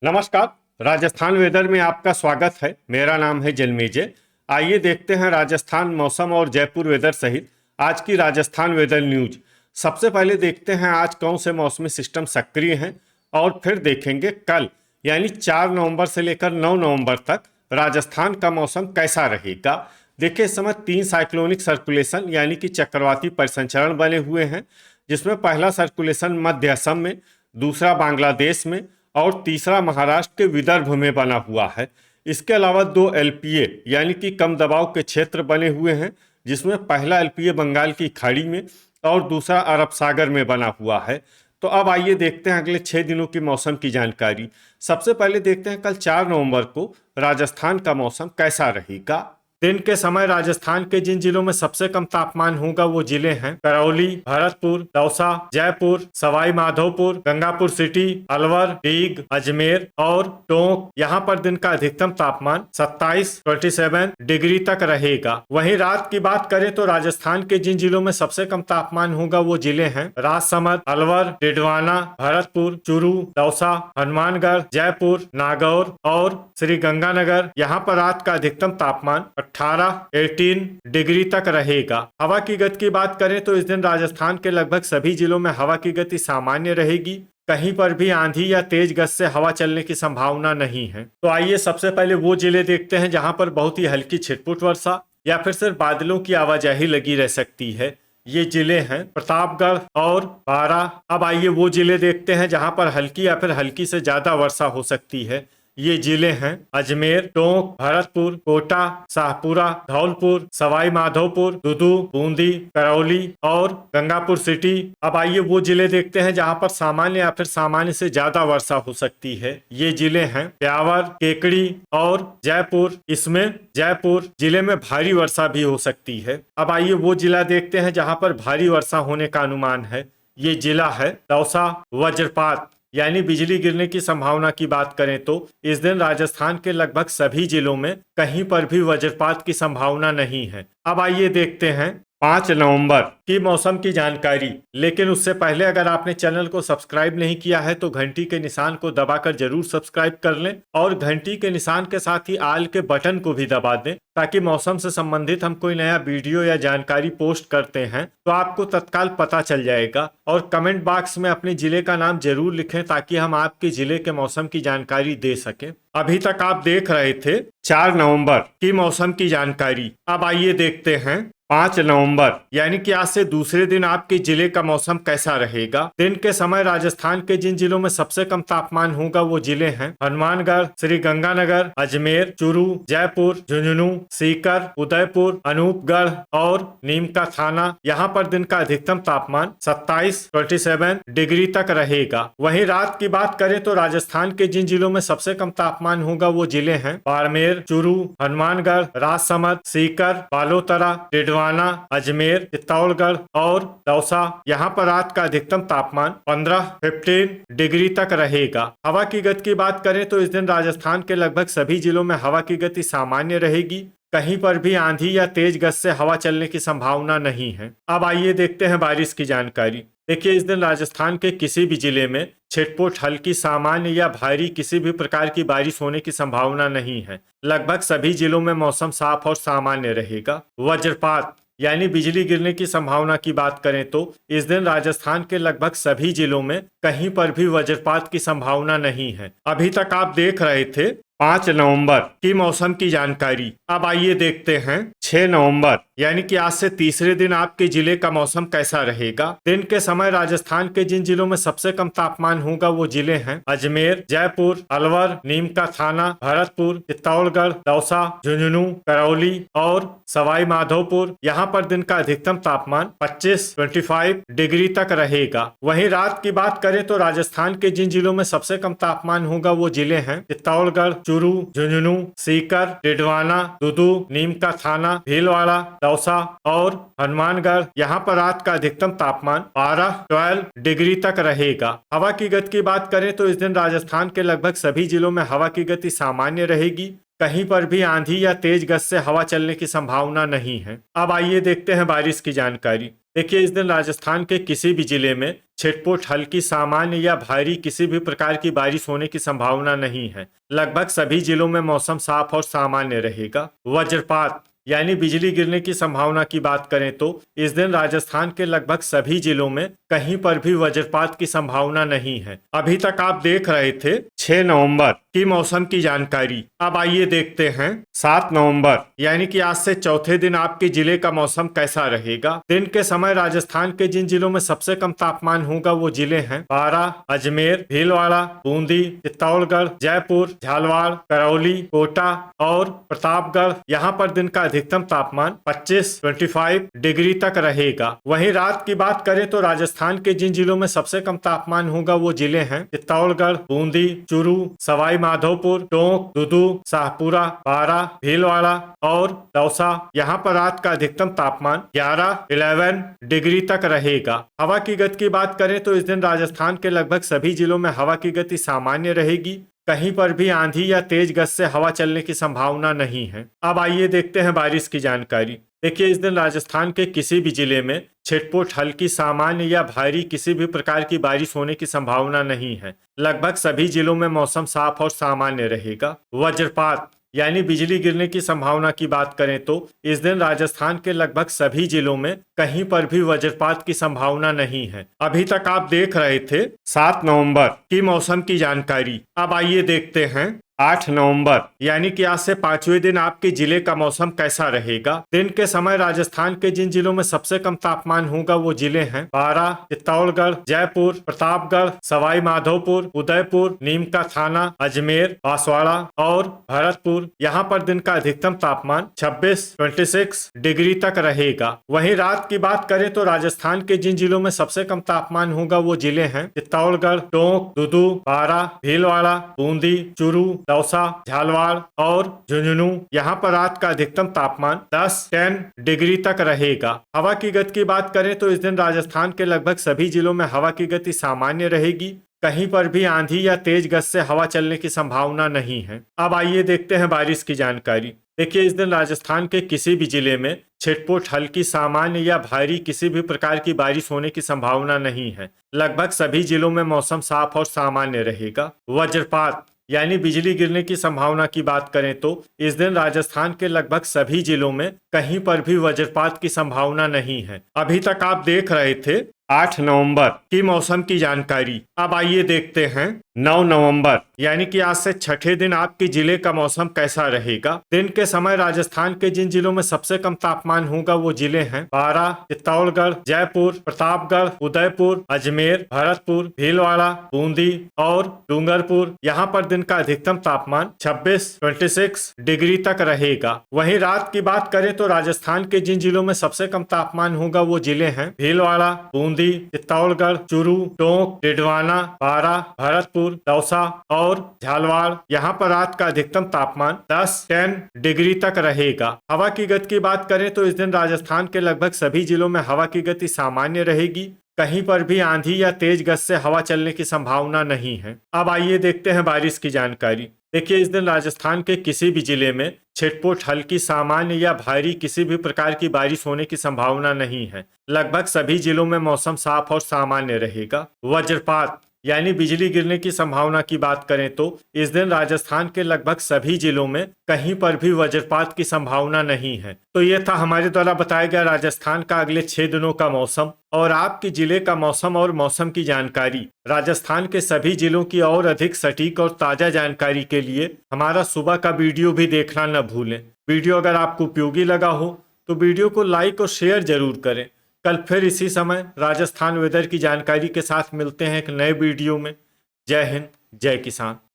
नमस्कार। राजस्थान वेदर में आपका स्वागत है। मेरा नाम है जन्मेजय। आइए देखते हैं राजस्थान मौसम और जयपुर वेदर सहित आज की राजस्थान वेदर न्यूज। सबसे पहले देखते हैं आज कौन से मौसमी सिस्टम सक्रिय हैं और फिर देखेंगे कल यानी 4 नवंबर से लेकर 9 नवंबर तक राजस्थान का मौसम कैसा रहेगा। देखिए, इस समय 3 साइक्लोनिक सर्कुलेशन यानी कि चक्रवाती परिसंचरण बने हुए हैं, जिसमें पहला सर्कुलेशन मध्य असम में, दूसरा बांग्लादेश में और तीसरा महाराष्ट्र के विदर्भ में बना हुआ है। इसके अलावा 2 एलपीए यानी कि कम दबाव के क्षेत्र बने हुए हैं, जिसमें पहला एलपीए बंगाल की खाड़ी में और दूसरा अरब सागर में बना हुआ है। तो अब आइए देखते हैं अगले 6 दिनों की मौसम की जानकारी। सबसे पहले देखते हैं कल 4 नवंबर को राजस्थान का मौसम कैसा रहेगा। दिन के समय राजस्थान के जिन जिलों में सबसे कम तापमान होगा वो जिले हैं करौली, भरतपुर, दौसा, जयपुर, सवाई माधोपुर, गंगापुर सिटी, अलवर, डीग, अजमेर और टोंक। यहाँ पर दिन का अधिकतम तापमान 27 डिग्री तक रहेगा। वहीं रात की बात करें तो राजस्थान के जिन जिलों में सबसे कम तापमान होगा वो जिले हैं राजसमंद, अलवर, डिडवाना, भरतपुर, चूरू, दौसा, हनुमानगढ़, जयपुर, नागौर और श्री गंगानगर। यहाँ पर रात का अधिकतम तापमान 18 डिग्री तक रहेगा। हवा की गति की बात करें तो इस दिन राजस्थान के लगभग सभी जिलों में हवा की गति सामान्य रहेगी। कहीं पर भी आंधी या तेज गति से हवा चलने की संभावना नहीं है। तो आइए सबसे पहले वो जिले देखते हैं जहां पर बहुत ही हल्की छिटपुट वर्षा या फिर सिर्फ बादलों की आवाजाही लगी रह सकती है। ये जिले हैं प्रतापगढ़ और बारां। अब आइए वो जिले देखते हैं जहां पर हल्की या फिर हल्की से ज्यादा वर्षा हो सकती है। ये जिले हैं अजमेर, टोंक, भरतपुर, कोटा, शाहपुरा, धौलपुर, सवाई माधोपुर, दुदू, बूंदी, करौली और गंगापुर सिटी। अब आइए वो जिले देखते हैं जहां पर सामान्य या फिर सामान्य से ज्यादा वर्षा हो सकती है। ये जिले हैं ब्यावर, केकड़ी और जयपुर। इसमें जयपुर जिले में भारी वर्षा भी हो सकती है। अब आइए वो जिला देखते हैं जहां पर भारी वर्षा होने का अनुमान है। ये जिला है दौसा। वज्रपात यानी बिजली गिरने की संभावना की बात करें तो इस दिन राजस्थान के लगभग सभी जिलों में कहीं पर भी वज्रपात की संभावना नहीं है। अब आइए देखते हैं 5 नवंबर की मौसम की जानकारी। लेकिन उससे पहले अगर आपने चैनल को सब्सक्राइब नहीं किया है तो घंटी के निशान को दबाकर जरूर सब्सक्राइब कर लें और घंटी के निशान के साथ ही आल के बटन को भी दबा दें, ताकि मौसम से संबंधित हम कोई नया वीडियो या जानकारी पोस्ट करते हैं तो आपको तत्काल पता चल जाएगा। और कमेंट बॉक्स में अपने जिले का नाम जरूर लिखें ताकि हम आपके जिले के मौसम की जानकारी दे सकें। अभी तक आप देख रहे थे 4 नवंबर की मौसम की जानकारी। अब आइए देखते हैं 5 नवंबर यानी कि आज से दूसरे दिन आपके जिले का मौसम कैसा रहेगा। दिन के समय राजस्थान के जिन जिलों में सबसे कम तापमान होगा वो जिले हैं हनुमानगढ़, श्री गंगानगर, अजमेर, चूरू, जयपुर, झुंझुनू, सीकर, उदयपुर, अनूपगढ़ और नीमका थाना। यहाँ पर दिन का अधिकतम तापमान 27 डिग्री तक रहेगा। वहीं रात की बात करें तो राजस्थान के जिन जिलों में सबसे कम तापमान होगा वो जिले हैं बाड़मेर, चूरू, हनुमानगढ़, राजसमंद, सीकर, बालोतरा, अजमेर, चित्तौड़गढ़ और दौसा। यहाँ पर रात का अधिकतम तापमान 15 डिग्री तक रहेगा। हवा की गति की बात करें तो इस दिन राजस्थान के लगभग सभी जिलों में हवा की गति सामान्य रहेगी। कहीं पर भी आंधी या तेज गति से हवा चलने की संभावना नहीं है। अब आइए देखते हैं बारिश की जानकारी। देखिए, इस दिन राजस्थान के किसी भी जिले में छिटपुट, हल्की, सामान्य या भारी किसी भी प्रकार की बारिश होने की संभावना नहीं है। लगभग सभी जिलों में मौसम साफ और सामान्य रहेगा। वज्रपात यानी बिजली गिरने की संभावना की बात करें तो इस दिन राजस्थान के लगभग सभी जिलों में कहीं पर भी वज्रपात की संभावना नहीं है। अभी तक आप देख रहे थे 5 नवंबर की मौसम की जानकारी। अब आइए देखते हैं 6 नवंबर यानी कि आज से तीसरे दिन आपके जिले का मौसम कैसा रहेगा। दिन के समय राजस्थान के जिन जिलों में सबसे कम तापमान होगा वो जिले हैं अजमेर, जयपुर, अलवर, नीमका थाना, भरतपुर, चित्तौड़गढ़, दौसा, झुंझुनू, करौली और सवाई माधोपुर। यहाँ पर दिन का अधिकतम तापमान 25 डिग्री तक रहेगा। वहीं रात की बात करें तो राजस्थान के जिन जिलों में सबसे कम तापमान होगा वो जिले हैं चित्तौड़गढ़, चूरू, झुंझुनू, सीकर, डिडवाना, दुदू, नीमका थाना, भीलवाड़ा, दौसा और हनुमानगढ़। यहाँ पर रात का अधिकतम तापमान 12 डिग्री तक रहेगा। हवा की गति की बात करें तो इस दिन राजस्थान के लगभग सभी जिलों में हवा की गति सामान्य रहेगी। कहीं पर भी आंधी या तेज गति से हवा चलने की संभावना नहीं है। अब आइए देखते हैं बारिश की जानकारी। देखिए, इस दिन राजस्थान के किसी भी जिले में छिटपुट हल्की सामान्य या भारी किसी भी प्रकार की बारिश होने की संभावना नहीं है। लगभग सभी जिलों में मौसम साफ और सामान्य रहेगा। वज्रपात यानी बिजली गिरने की संभावना की बात करें तो इस दिन राजस्थान के लगभग सभी जिलों में कहीं पर भी वज्रपात की संभावना नहीं है। अभी तक आप देख रहे थे 6 नवंबर की मौसम की जानकारी। अब आइए देखते हैं 7 नवंबर यानी कि आज से चौथे दिन आपके जिले का मौसम कैसा रहेगा। दिन के समय राजस्थान के जिन जिलों में सबसे कम तापमान होगा वो जिले हैं बारा, अजमेर, भीलवाड़ा, बूंदी, चित्तौड़गढ़, जयपुर, झालावाड़, करौली, कोटा और प्रतापगढ़। यहाँ पर दिन का अधिकतम तापमान 25 डिग्री तक रहेगा। वहीं रात की बात करें तो राजस्थान के जिन जिलों में सबसे कम तापमान होगा वो जिले हैं चित्तौड़गढ़, बूंदी, चूरू, सवाई माधोपुर, टोंक, दुदू, शाहपुरा, बारा, भीलवाड़ा और दौसा। यहाँ पर रात का अधिकतम तापमान 11 डिग्री तक रहेगा। हवा की गति की बात करें तो इस दिन राजस्थान के लगभग सभी जिलों में हवा की गति सामान्य रहेगी। कहीं पर भी आंधी या तेज गति से हवा चलने की संभावना नहीं है। अब आइए देखते हैं बारिश की जानकारी। देखिए, इस दिन राजस्थान के किसी भी जिले में छिटपुट हल्की सामान्य या भारी किसी भी प्रकार की बारिश होने की संभावना नहीं है। लगभग सभी जिलों में मौसम साफ और सामान्य रहेगा। वज्रपात यानी बिजली गिरने की संभावना की बात करें तो इस दिन राजस्थान के लगभग सभी जिलों में कहीं पर भी वज्रपात की संभावना नहीं है। अभी तक आप देख रहे थे 7 नवंबर की मौसम की जानकारी। अब आइए देखते हैं 8 नवंबर यानी कि आज से 5वें दिन आपके जिले का मौसम कैसा रहेगा। दिन के समय राजस्थान के जिन जिलों में सबसे कम तापमान होगा वो जिले हैं बारा, चित्तौड़गढ़, जयपुर, प्रतापगढ़, सवाई माधोपुर, उदयपुर, नीमका थाना, अजमेर, बांसवाड़ा और भरतपुर। यहाँ पर दिन का अधिकतम तापमान 26 डिग्री तक रहेगा। वहीं रात की बात करें तो राजस्थान के जिन जिलों में सबसे कम तापमान होगा वो जिले हैं चित्तौड़गढ़, टोंक, दुदू, बारा, भीलवाड़ा, बूंदी, चूरू, दौसा, झालावाड़ और झुंझुनू। यहाँ पर रात का अधिकतम तापमान 10 डिग्री तक रहेगा। हवा की गति की बात करें तो इस दिन राजस्थान के लगभग सभी जिलों में हवा की गति सामान्य रहेगी। कहीं पर भी आंधी या तेज गति से हवा चलने की संभावना नहीं है। अब आइए देखते हैं बारिश की जानकारी। देखिए, इस दिन राजस्थान के किसी भी जिले में छिटपुट हल्की सामान्य या भारी किसी भी प्रकार की बारिश होने की संभावना नहीं है। लगभग सभी जिलों में मौसम साफ और सामान्य रहेगा। वज्रपात यानी बिजली गिरने की संभावना की बात करें तो इस दिन राजस्थान के लगभग सभी जिलों में कहीं पर भी वज्रपात की संभावना नहीं है। अभी तक आप देख रहे थे 8 नवंबर की मौसम की जानकारी। अब आइए देखते हैं 9 नवंबर यानी कि आज से छठे दिन आपके जिले का मौसम कैसा रहेगा। दिन के समय राजस्थान के जिन जिलों में सबसे कम तापमान होगा वो जिले हैं बारा, चित्तौड़गढ़, जयपुर, प्रतापगढ़, उदयपुर, अजमेर, भरतपुर, भीलवाड़ा, बूंदी और डूंगरपुर। यहाँ पर दिन का अधिकतम तापमान 26 डिग्री तक रहेगा। वहीं रात की बात करें तो राजस्थान के जिन जिलों में सबसे कम तापमान होगा वो जिले हैं भीलवाड़ा, बूंदी, चित्तौड़गढ़, चूरू, टोंक, डिडवाना, बारा, भरतपुर, दौसा और झालावाड़। यहाँ पर रात का अधिकतम तापमान 10 डिग्री तक रहेगा। हवा की गति की बात करें तो इस दिन राजस्थान के लगभग सभी जिलों में हवा की गति सामान्य रहेगी। कहीं पर भी आंधी या तेज गति से हवा चलने की संभावना नहीं है। अब आइए देखते हैं बारिश की जानकारी। देखिए, इस दिन राजस्थान के किसी भी जिले में छिटपुट हल्की सामान्य या भारी किसी भी प्रकार की बारिश होने की संभावना नहीं है। लगभग सभी जिलों में मौसम साफ और सामान्य रहेगा। वज्रपात यानी बिजली गिरने की संभावना की बात करें तो इस दिन राजस्थान के लगभग सभी जिलों में कहीं पर भी वज्रपात की संभावना नहीं है। तो ये था हमारे द्वारा बताया गया राजस्थान का अगले 6 दिनों का मौसम और आपके जिले का मौसम और मौसम की जानकारी। राजस्थान के सभी जिलों की और अधिक सटीक और ताजा जानकारी के लिए हमारा सुबह का वीडियो भी देखना न भूलें। वीडियो अगर आपको उपयोगी लगा हो तो वीडियो को लाइक और शेयर जरूर करें। कल फिर इसी समय राजस्थान वेदर की जानकारी के साथ मिलते हैं एक नए वीडियो में। जय हिंद, जय किसान।